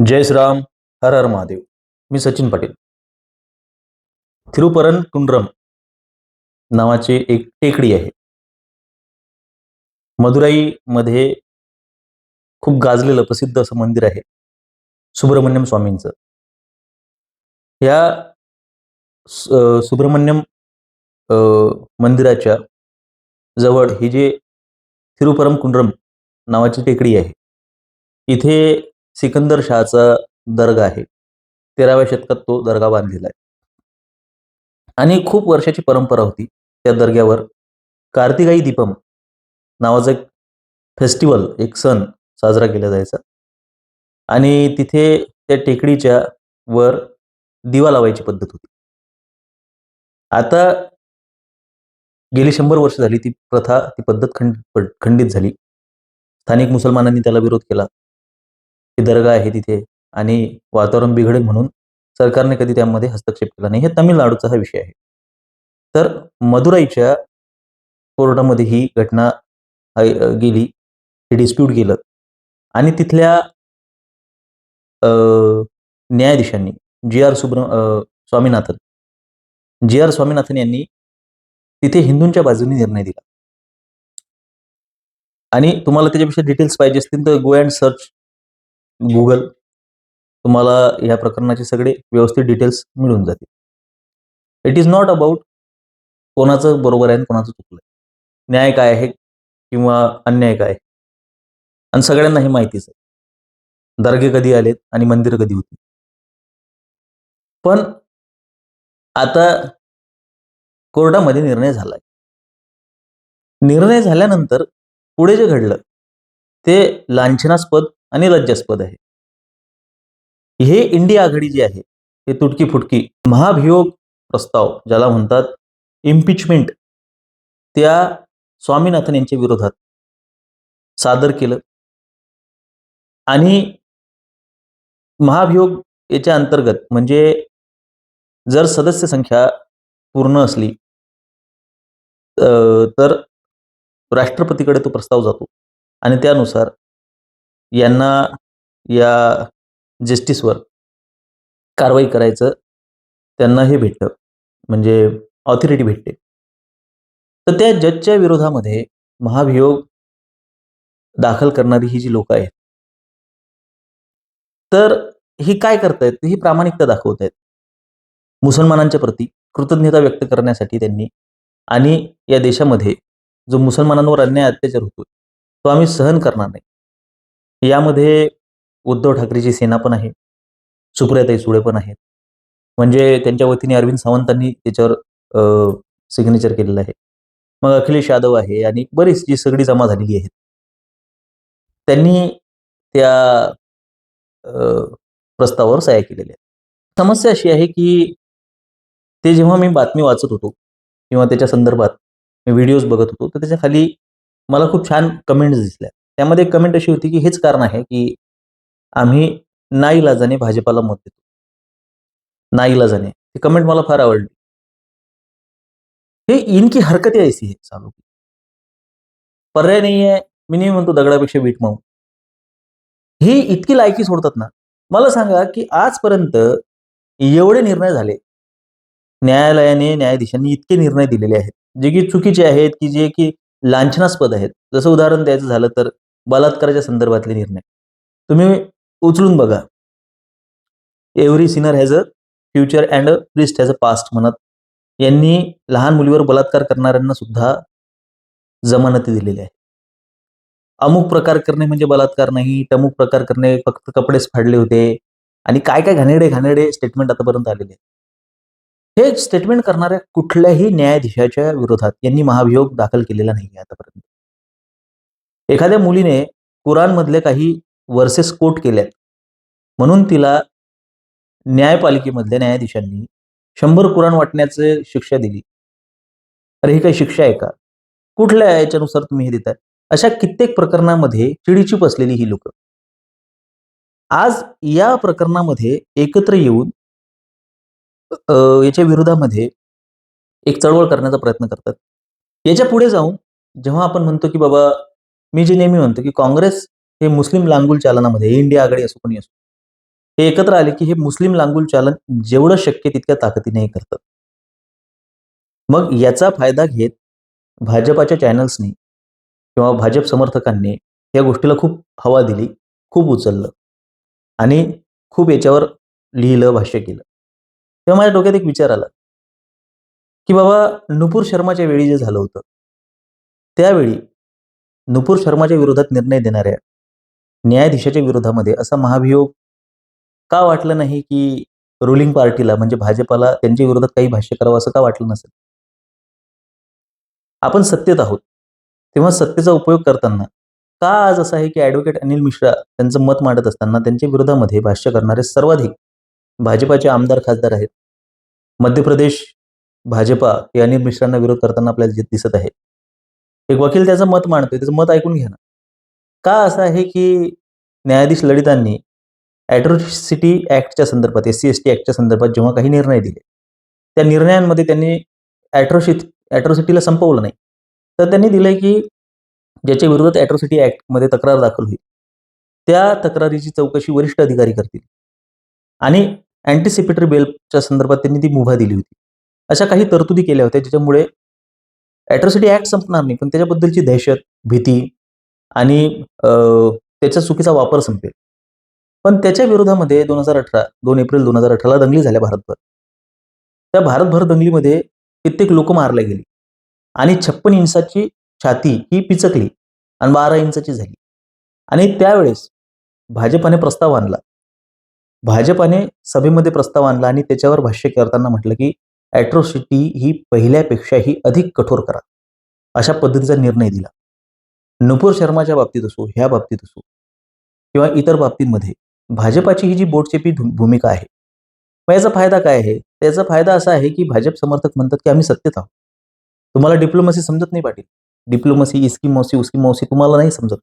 जय श्रीराम. हर हर महादेव. मी सचिन पाटील. थिरुपरनकुंड्रम नावाची एक टेकडी आहे. मदुराईमध्ये खूप गाजलेलं प्रसिद्ध असं मंदिर आहे सुब्रमण्यम स्वामींचं. या सुब्रमण्यम मंदिराच्या जवळ ही जी थिरुपरमकुंड्रम नावाची टेकडी आहे, इथे सिकंदर शहाचा दर्गा आहे. 13व्या शतकात तो दर्गा बांधलेला आहे आणि खूप वर्षाची परंपरा होती. त्या दर्ग्यावर कार्तिकाई दीपम नावाचा एक फेस्टिवल, एक सण साजरा केला जायचा आणि तिथे त्या टेकडीच्या वर दिवा लावायची पद्धत होती. आता गेली 100 वर्ष झाली ती प्रथा, ती पद्धत खंडित झाली. स्थानिक मुसलमानांनी त्याला विरोध केला. ती दर्गा आहे तिथे आणि वातावरण बिघडेल म्हणून सरकारने कधी त्यामध्ये हस्तक्षेप केला नाही. हे तामिळनाडूचा हा विषय आहे. तर मदुराईच्या कोर्टामध्ये ही घटना गेली, हे डिस्प्यूट गेलं आणि तिथल्या न्यायाधीशांनी स्वामीनाथन स्वामीनाथन यांनी तिथे हिंदूंच्या बाजूने निर्णय दिला. आणि तुम्हाला त्याच्यापेक्षा डिटेल्स पाहिजे असतील तर गो अँड सर्च गुगल, तुम्हाला या प्रकरणाचे सगळे व्यवस्थित डिटेल्स मिळून जातील. इट इज नॉट अबाउट कोणाचं बरोबर आहे आणि कोणाचं चुकलं आहे, न्याय काय आहे किंवा अन्याय काय आहे. आणि सगळ्यांना हे माहितीच आहे दर्गे कधी आलेत आणि मंदिर कधी होती. पण आता कोर्टामध्ये निर्णय झालाय. निर्णय झाल्यानंतर पुढे जे घडलं ते लांछनास्पद आणि लज्जास्पद आहे. हे इंडिया आघाडी जी आहे, हे तुटकी फुटकी महाभियोग प्रस्ताव ज्याला म्हणतात, इम्पिचमेंट, त्या स्वामीनाथन यांच्या विरोधात सादर केलं आणि महाभियोग याच्या अंतर्गत म्हणजे जर सदस्य संख्या पूर्ण असली तर राष्ट्रपतीकडे तो प्रस्ताव जातो आणि त्यानुसार यांना या जस्टिसवर कारवाई करायचं त्यांना हे भेटतं, म्हणजे ऑथॉरिटी भेटते. तर त्या जजच्या विरोधामध्ये महाभियोग दाखल करणारी ही जी लोक आहेत, तर ही काय करतायत, ही प्रामाणिकता दाखवत आहेत मुसलमानांच्या प्रती कृतज्ञता व्यक्त करण्यासाठी त्यांनी. आणि या देशामध्ये जो मुसलमानांवर अन्याय अत्याचार होतोय तो आम्ही सहन करणार नाही. यामध्ये उद्धव ठाकरेची सेना पण आहे, सुप्रियाताई सुळे पण आहेत, म्हणजे त्यांच्या वतीने अरविंद सावंतांनी त्याच्यावर सिग्नेचर केलेलं आहे. मग अखिलेश यादव आहे आणि बरीच जी सगळी जमा झालेली आहेत, त्यांनी त्या प्रस्तावावर सह्या केलेल्या आहेत. समस्या अशी आहे की ते जेव्हा मी बातमी वाचत होतो किंवा त्याच्या संदर्भात मी व्हिडिओज बघत होतो, तर त्याच्या खाली मला खूप छान कमेंट्स दिसल्या. त्यामध्ये कमेंट अशी होती की हेच कारण आहे की आम्ही नाईलाजाने भाजपाला मत देतो. नाईलाजाने, ती कमेंट मला फार आवडली. हे इनकी हरकत ऐसी है सालों की. पर्याय नाही आहे. मी नाही म्हणतो दगडापेक्षा वीट मऊ. ही इतकी लायकी सोडतात ना. मला सांगा की आजपर्यंत एवढे निर्णय झाले, न्यायालयाने, न्यायाधीशांनी इतके निर्णय दिलेले आहेत, जे की चुकीचे आहेत, की जे की लांछनास्पद आहेत. जसं उदाहरण द्यायचं झालं तर बलात्काराच्या संदर्भातले निर्णय तुम्ही उचलून बघा. Every Sinner has a future and a priest has a past म्हणत यांनी लहान मुलीवर बलात्कार करणाऱ्यांना सुद्धा जमानती दिलेल्या आहेत. अमुक प्रकार करणे म्हणजे बलात्कार नाही, तमुक प्रकार करणे फक्त कपडेच फाडले होते आणि काय काय घाणेरडे स्टेटमेंट आतापर्यंत आलेले आहेत. हे स्टेटमेंट करणाऱ्या कुठल्याही न्यायाधीशाच्या विरोधात यांनी महाभियोग दाखल केलेला नाही आतापर्यंत. एखाद्या मुलीने कुराणमधले काही वर्सेस कोट केल्यात म्हणून तिला न्यायपालिकेमधल्या न्यायाधीशांनी 100 कुराण वाटण्याची शिक्षा दिली. अरे ही काही शिक्षा आहे का? कुठल्या याच्यानुसार तुम्ही हे देताय? अशा कित्येक प्रकरणामध्ये चिडीचूप असलेली ही लोक आज या प्रकरणामध्ये एकत्र येऊन याच्या विरोधामध्ये एक चळवळ करण्याचा प्रयत्न करतात. याच्या पुढे जाऊन जेव्हा आपण म्हणतो की बाबा, मी जे नेहमी म्हणतो की काँग्रेस हे मुस्लिम लांगुल चालनामध्ये, इंडिया आघाडी असो कोणी असो, हे एकत्र आले की हे मुस्लिम लांगुल चालन जेवढं शक्य तितक्या ताकदीने हे करतात. मग याचा फायदा घेत भाजपाच्या चॅनल्सनी किंवा भाजप समर्थकांनी या गोष्टीला खूप हवा दिली, खूप उचललं आणि खूप याच्यावर लिहिलं, भाष्य केलं. तेव्हा माझ्या डोक्यात एक विचार आला, की बाबा नुपूर शर्माच्या वेळी जे झालं होतं, त्यावेळी नुपूर शर्माच्या विरोधात निर्णय देणाऱ्या न्यायाधीशाच्या विरोधामध्ये असा महाभियोग का वाटलं नाही, की रुलिंग पार्टीला म्हणजे भाजपाला त्यांच्या विरोधात काही भाष्य करावं असं का वाटलं नसेल? आपण सत्तेत आहोत. तेव्हा सत्तेचा उपयोग करताना का आज असं आहे, की ॲडव्होकेट अनिल मिश्रा त्यांचं मत मांडत असताना त्यांच्या विरोधामध्ये भाष्य करणारे सर्वाधिक भाजपाचे आमदार, खासदार आहेत. मध्य प्रदेश भाजपा हे अनिल मिश्रांना विरोध करताना आपल्याला दिसत आहे. एक वकील त्याचं मत मांडतोय, त्याचं मत ऐकून घ्या ना. का असं आहे, की न्यायाधीश ललितांनी ॲट्रॉसिटी ॲक्टच्या संदर्भात, एस-सी-एस-टी ॲक्टच्या संदर्भात जेव्हा काही निर्णय दिले, त्या निर्णयांमध्ये त्यांनी ॲट्रॉसिटीला संपवलं नाही. तर त्यांनी दिलंय, की ज्याच्या विरोधात ॲट्रॉसिटी ॲक्टमध्ये तक्रार दाखल होईल, त्या तक्रारीची चौकशी वरिष्ठ अधिकारी करतील आणि अँटिसिपेटरी बेलच्या संदर्भात त्यांनी ती मुभा दिली होती. अशा काही तरतुदी केल्या होत्या, ज्याच्यामुळे ॲट्रॉसिटी ॲक्ट संपणार नाही, पण त्याच्याबद्दलची दहशत, भीती आणि त्याचा चुकीचा वापर संपेल. पण त्याच्या विरोधामध्ये 2 एप्रिल 2018ला दंगली झाल्या भारतभर. त्या भारतभर दंगलीमध्ये कित्येक लोकं मारले गेली आणि 56 इंचाची छाती ही पिचकली आणि 12 इंचाची झाली. आणि त्यावेळेस भाजपाने प्रस्ताव आणला. भाजपाने सभेमध्ये प्रस्ताव आणला आणि त्याच्यावर भाष्य करताना म्हटलं, की ॲट्रॉसिटी ही पहिल्यापेक्षाही अधिक कठोर करा. अशा पद्धतीचा निर्णय दिला. नुपूर शर्माच्या बाबतीत असो, ह्या बाबतीत असो किंवा इतर बाबतींमध्ये भाजपाची ही जी बोटचेपी भूमिका आहे. मग याचा फायदा काय आहे? त्याचा फायदा असा आहे, की भाजप समर्थक म्हणतात, की आम्ही सत्तेत आहोत. तुम्हाला डिप्लोमसी समजत नाही पाटील. डिप्लोमसी, इसकी मौसी, उसकी मौसी तुम्हाला नाही समजत.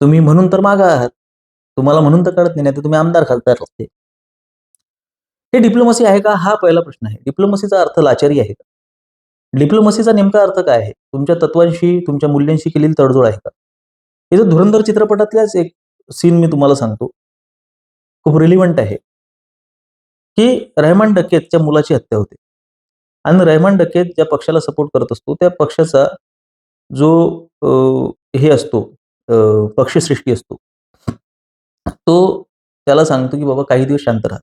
तुम्ही म्हणून तर मागे आहात. तुम्हाला म्हणून तर कळत नाही, तर तुम्ही आमदार खासदार असते. हे डिप्लोमसी आहे का? हा पहिला प्रश्न आहे. डिप्लोमसीचा अर्थ लाचारी आहे का? डिप्लोमसीचा नेमका अर्थ काय आहे? तुमच्या तत्वांशी, तुमच्या मूल्यांशी केलेली तडजोड आहे का? हे जो धुरंधर चित्रपटातलाच एक सीन मी तुम्हाला सांगतो. खूप रिलिव्हंट आहे, की रहमान डकेतच्या मुलाची हत्या होते. आणि रहमान डकेत ज्या पक्षाला सपोर्ट करत असतो, त्या पक्षाचा जो हे असतो, पक्षश्रेष्ठी असतो. तो त्याला सांगतो, की बाबा काही दिवस शांत राहा.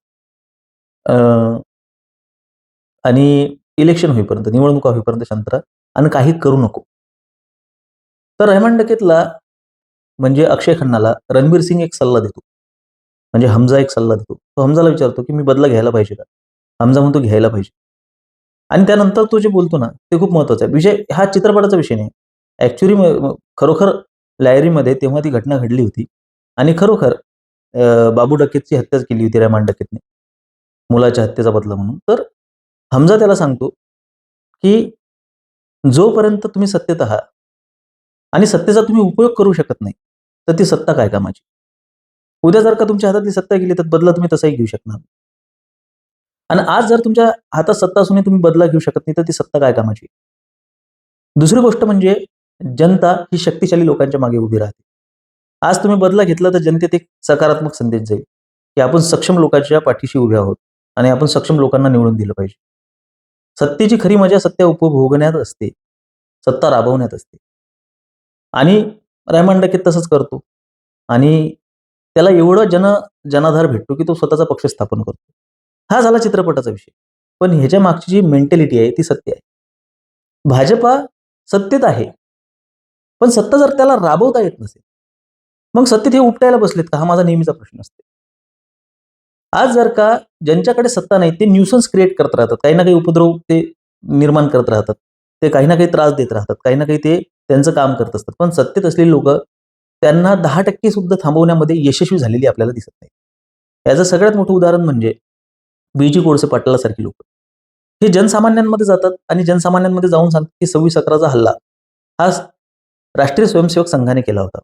आणि इलेक्शन होईपर्यंत, निवडणुका होईपर्यंत शांत राहा आणि काही करू नको. तर रहमान डकेतला म्हणजे अक्षय खन्नाला रणबीर सिंग एक सल्ला देतो. म्हणजे हमजा एक सल्ला देतो. तो हमजाला विचारतो, की "मी बदला घ्यायला पाहिजे का?" हमजा म्हणतो, "घ्यायला पाहिजे." आणि त्यानंतर तो जे बोलतो ना, ते खूप महत्त्वाचं आहे. विषय हा चित्रपटाचा विषय नाही. ॲक्चुअली खरोखर लाहिरीमध्ये तेव्हा ती घटना घडली होती आणि खरोखर बाबू डकेतची हत्याच केली होती रहमान डकेतने. मुलाच्या हत्येचा बदला म्हणून. तर हमजा त्याला सांगतो, की जोपर्यंत तुम्ही सत्तेत आहात आणि सत्तेचा तुम्ही उपयोग करू शकत नाही, तर ती सत्ता काय कामाची? उद्या जर का तुमच्या हातातली सत्ता गेली, तर बदला तुम्ही तसाही घेऊ शकणार नाही. आणि आज जर तुमच्या हातात सत्ता असूनही तुम्ही बदला घेऊ शकत नाही, तर ती सत्ता काय कामाची? दुसरी गोष्ट म्हणजे जनता ही शक्तिशाली लोकांच्या मागे उभी राहते. आज तुम्ही बदला घेतला, तर जनतेत एक सकारात्मक संदेश जाईल, की आपण सक्षम लोकांच्या पाठीशी उभे आहोत आणि आपण सक्षम लोकांना निवडून दिलं पाहिजे. सत्तेची खरी मजा सत्ता उपभोगण्यात असते. सत्ता राबवण्यात असते. आणि रायमंड डकेत तसंच करतो. आणि त्याला एवढं जनाधार भेटतो, की तो स्वतःचा पक्ष स्थापन करतो. हा झाला चित्रपटाचा विषय. पण ह्याच्या मागची जी मेंटॅलिटी आहे ती सत्य आहे. भाजपा सत्तेत आहे. पण सत्ता जर त्याला राबवता येत नसेल, मग सत्तेत हे उपटायला बसलेत का? हा माझा नेहमीचा प्रश्न असतो. आज जर का ज्यांच्याकडे सत्ता नाही ते न्यूसन्स क्रिएट करत राहतात. काही ना काही उपद्रव ते निर्माण करत राहतात. ते काही ना काही त्रास देत राहतात. काही ना काही ते त्यांचं काम करत असतात. पण सत्तेत असलेली लोकं त्यांना 10% सुद्धा थांबवण्यामध्ये यशस्वी झालेली आपल्याला दिसत नाही. याचं सगळ्यात मोठं उदाहरण म्हणजे बी.जी. कोळसे पाटलासारखी लोकं. हे जनसामान्यांमध्ये जातात आणि जनसामान्यांमध्ये जाऊन सांगतात, की 26/11चा हल्ला हा राष्ट्रीय स्वयंसेवक संघाने केला होता.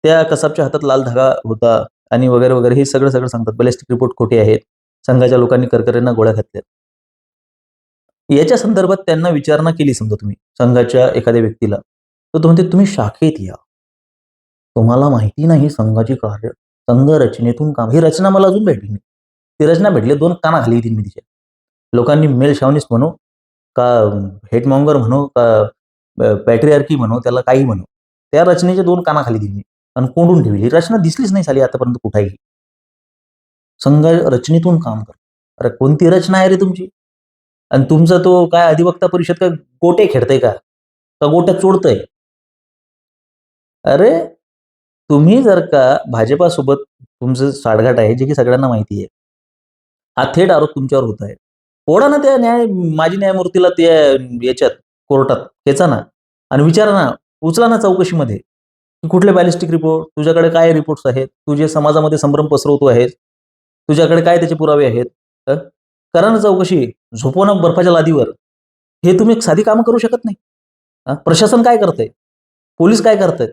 त्या कसाबच्या हातात लाल धागा होता आणि वगैरे, वगैरे हे सगळं सांगतात. बॅलिस्टिक रिपोर्ट खोटे आहेत. संघाच्या लोकांनी करकऱ्यांना गोळ्या घातल्या. याच्या संदर्भात त्यांना विचारणा केली समजा तुम्ही, संघाच्या एखाद्या व्यक्तीला, तर तो म्हणते, "तुम्ही शाखेत या. तुम्हाला माहिती नाही संघाची कार्य." संघरचनेतून काम. ही रचना मला अजून भेटली नाही. ती रचना भेटली 2 कानाखाली येतील मी तिच्या. लोकांनी मेल शॉव्हिनिस्ट म्हणू का हेटमॉंगर म्हणू का पॅट्रिआर्की म्हणू, त्याला काही म्हणू. त्या रचनेच्या 2 कानाखाली देईन मी आणि कोंडून ठेवली. ही रचना दिसलीच नाही साली आतापर्यंत कुठेही. संघ रचनेतून काम कर. अरे कोणती रचना आहे रे तुमची? आणि तुमचा तो काय अधिवक्ता परिषद काय गोटे खेळतंय का? का गोट्या चोडतंय? अरे तुम्ही जर का भाजपासोबत तुमचं साठगाठ आहे, जे की सगळ्यांना माहिती आहे. हा थेट आरोप तुमच्यावर होत आहे. ओढा ना त्या माजी न्यायमूर्तीला त्या याच्यात कोर्टात खेचा ना आणि विचारा ना, उचला ना चौकशीमध्ये, की कुठले बॅलिस्टिक रिपोर्ट, तुझ्याकडे काय रिपोर्ट्स आहेत, तू जे समाजामध्ये संभ्रम पसरवतो आहेस, तुझ्याकडे काय त्याचे पुरावे आहेत? हं? करा ना चौकशी. झोपवा ना बर्फाच्या लादीवर. हे तुम्ही साधी कामं करू शकत नाही. प्रशासन काय करतंय? पोलीस काय करतायत?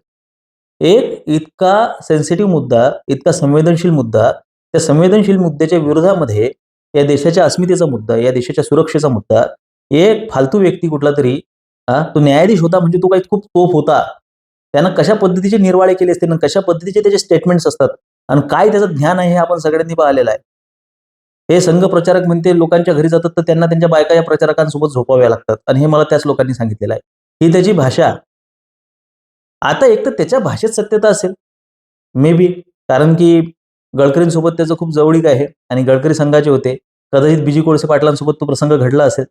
एक इतका सेन्सिटिव्ह मुद्दा, इतका संवेदनशील मुद्दा, त्या संवेदनशील मुद्द्याच्या विरोधामध्ये या देशाच्या अस्मितेचा मुद्दा, या देशाच्या सुरक्षेचा मुद्दा, एक फालतू व्यक्ती कुठलातरी तो न्यायाधीश होता म्हणजे तो काही खूप तोफ होता. त्यानं कशा पद्धतीचे निर्वाळे केले असते आणि कशा पद्धतीचे त्याचे स्टेटमेंट्स असतात आणि काय त्याचं ज्ञान आहे हे आपण सगळ्यांनी पाहिलेलं आहे. हे संघ प्रचारक म्हणते लोकांच्या घरी जातात तर त्यांना त्यांच्या बायका या प्रचारकांसोबत झोपाव्या लागतात आणि हे मला त्याच लोकांनी सांगितलेलं आहे. ही त्याची भाषा. आता एक तर त्याच्या भाषेत सत्यता असेल, मे बी. कारण की गडकरींसोबत त्याचं खूप जवळीक आहे आणि गडकरी संघाचे होते. कदाचित बी.जी. कोळसे पाटलांसोबत तो प्रसंग घडला असेल.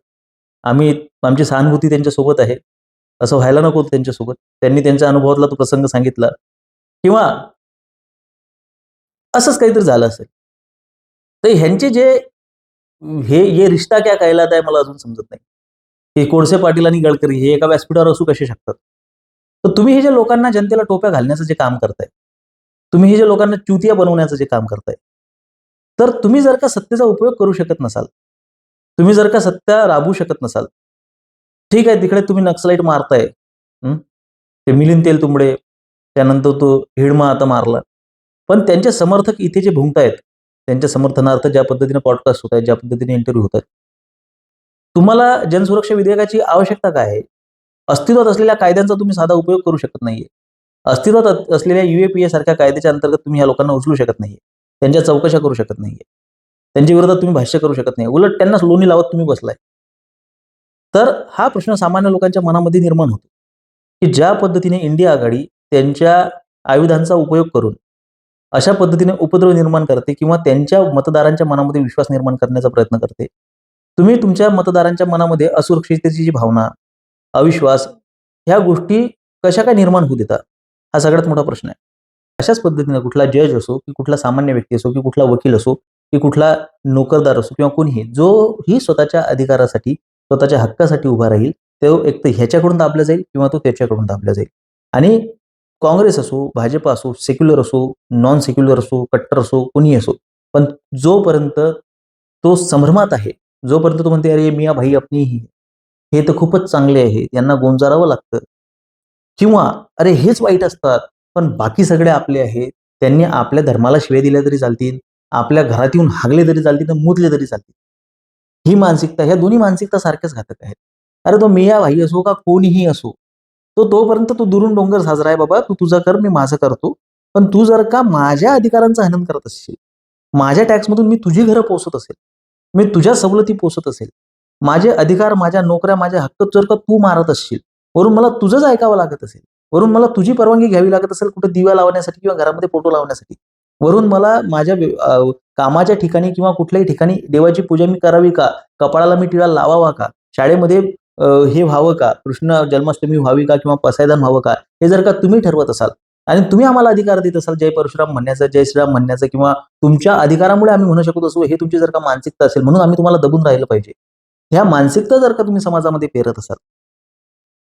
आमची सहानुभूती त्यांच्यासोबत आहे. असं व्हायला नको होतं त्यांच्यासोबत. त्यांनी त्यांच्या अनुभवातला तो प्रसंग सांगितला किंवा असंच काहीतरी झालं असेल. तर ह्यांचे जे ये रिश्ता क्या कहलाता है मला अजून समजत नाही. हे कोळसे पाटील आणि गडकरी हे एका व्यासपीठावर असू कसे शकतात? तर तुम्ही हे जे लोकांना जनतेला टोप्या घालण्याचं जे काम करताय, तुम्ही हे जे लोकांना चुतिया बनवण्याचं जे काम करताय, तर तुम्ही जर का सत्तेचा उपयोग करू शकत नसाल, तुम्ही जर का सत्ता राबवू शकत नसाल, ठीक आहे तिकडे तुम्ही नक्सलाईट मारताय. ते मिलिंद तेलतुंबडे, त्यानंतर तो हिडमा आता मारला. पण त्यांचे समर्थक इथे जे भुंकतायत, त्यांच्या समर्थनार्थ ज्या पद्धतीने पॉडकास्ट होत आहेत, ज्या पद्धतीने इंटरव्ह्यू होत आहेत. तुम्हाला जनसुरक्षा विधेयकाची आवश्यकता काय आहे? अस्तित्वात असलेल्या कायद्यांचा तुम्ही साधा उपयोग करू शकत नाहीये. अस्तित्वात असलेल्या यू सारख्या कायद्याच्या अंतर्गत तुम्ही या लोकांना उचलू शकत नाहीये. त्यांच्या चौकशा करू शकत नाहीये. त्यांच्या विरोधात तुम्ही भाष्य करू शकत नाही. उलट त्यांनाच लोणी लावत तुम्ही बसलाय. तर हा प्रश्न सामान्य लोकांच्या मनामध्ये निर्माण होतो, की ज्या पद्धतीने इंडिया आघाडी त्यांच्या आयुधांचा उपयोग करून अशा पद्धतीने उपद्रव निर्माण करते किंवा त्यांच्या मतदारांच्या मनामध्ये विश्वास निर्माण करण्याचा प्रयत्न करते. तुम्ही तुमच्या मतदारांच्या मनामध्ये असुरक्षिततेची जी भावना, अविश्वास ह्या गोष्टी कशा काय निर्माण होऊ देता? हा सगळ्यात मोठा प्रश्न आहे. अशाच पद्धतीने कुठला जज असो, की कुठला सामान्य व्यक्ती असो, की कुठला वकील असो, की कुठला नोकरदार असो किंवा कोणीही जोही स्वतःच्या अधिकारासाठी, स्वतःच्या हक्कासाठी उभा राहील, तो एक तर ह्याच्याकडून दाबला जाईल किंवा तो त्याच्याकडून दाबला जाईल. आणि काँग्रेस असो, भाजप असो, सेक्युलर असो, नॉन सेक्युलर असो, कट्टर असो, कोणीही असो. पण जोपर्यंत तो संभ्रमात आहे, जोपर्यंत तो म्हणते, "अरे मियाँ भाई अपनी ही है. हे तर खूपच चांगले आहे, यांना गोंजारावं लागतं." किंवा "अरे हेच वाईट असतात, पण बाकी सगळे आपले आहेत. त्यांनी आपल्या धर्माला शिव्या दिल्या तरी चालतील, आपल्या घरात येऊन हागले तरी चालतील आणि मुतले तरी चालतील." ही मानसिकता, ह्या दोन्ही मानसिकता सारख्याच घातक आहेत. अरे तो मियाँ भाई असो का कोणीही असो, तोपर्यंत तो दुरून डोंगर साजरा आहे बाबा, तू तुझं कर, मी माझं करतो. पण तू जर का माझ्या अधिकारांचं हनन करत असशील, माझ्या टॅक्समधून मी तुझी घरं पोसत असेल, मी तुझ्या सवलती पोसत असेल, माझे अधिकार, माझ्या नोकऱ्या, माझे हक्क जर का तू मारत असशील, वरून मला तुझंच ऐकावं लागत असेल, वरून मला तुझी परवानगी घ्यावी लागत असेल कुठे दिवा लावण्यासाठी किंवा घरामध्ये फोटो लावण्यासाठी, वरून मला माझ्या कामाच्या ठिकाणी किंवा कुठल्याही ठिकाणी देवाची पूजा मी करावी का? कपाळाला मी टिळा लावावा का? शाळेमध्ये हे व्हावं का? कृष्ण जन्माष्टमी व्हावी का? किंवा पसायदान व्हावं का? हे जर का तुम्ही ठरवत असाल आणि तुम्ही आम्हाला अधिकार देत असाल जय परशुराम म्हणण्याचं, जय श्रीराम म्हणण्याचं किंवा तुमच्या अधिकारामुळे आम्ही म्हणू शकत असू, हे तुमची जर का मानसिकता असेल म्हणून आम्ही तुम्हाला दबून राहिलं पाहिजे. ह्या मानसिकता जर का तुम्ही समाजामध्ये पेरत असाल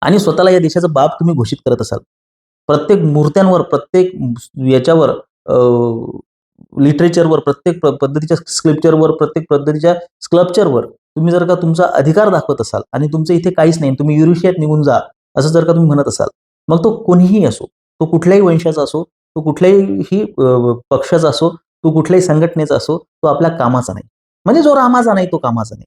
आणि स्वतःला या देशाचा बाप तुम्ही घोषित करत असाल, प्रत्येक मूर्त्यांवर, प्रत्येक याच्यावर लिटरेचरवर, प्रत्येक पद्धतीच्या स्क्रिप्चरवर, प्रत्येक पद्धतीच्या स्कल्पचरवर तुम्ही जर का तुमचा अधिकार दाखवत असाल आणि तुमचं इथे काहीच नाही, तुम्ही युरेशियात निघून जा, असं जर का तुम्ही म्हणत असाल, मग तो कोणीही असो, तो कुठल्याही वंशाचा असो, तो कुठल्याही पक्षाचा असो, तो कुठल्याही संघटनेचा असो, तो आपल्या कामाचा नाही. म्हणजे जो रामाचा नाही, तो कामाचा नाही.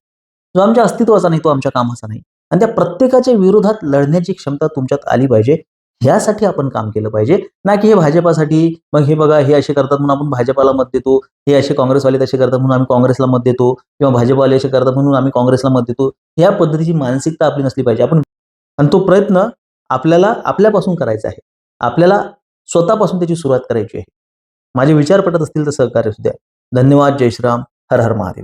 जो आमच्या अस्तित्वाचा नाही, तो आमच्या कामाचा नाही. आणि त्या प्रत्येकाच्या विरोधात लढण्याची क्षमता तुमच्यात आली पाहिजे. ह्यासाठी आपण काम केलं पाहिजे, ना की हे भाजपासाठी. मग हे बघा, हे असे करतात म्हणून आपण भाजपाला मत देतो, हे असे काँग्रेसवाले तसे करतात म्हणून आम्ही काँग्रेसला मत देतो, किंवा भाजपवाले असे करतात म्हणून आम्ही काँग्रेसला मत देतो. ह्या पद्धतीची मानसिकता आपली नसली पाहिजे. आणि तो प्रयत्न आपल्याला आपल्यापासून करायचा आहे. आपल्याला स्वतःपासून त्याची सुरुवात करायची आहे. माझे विचार पटत असतील तर सहकार्य असू द्या. धन्यवाद. जय श्रीराम. हर हर महादेव.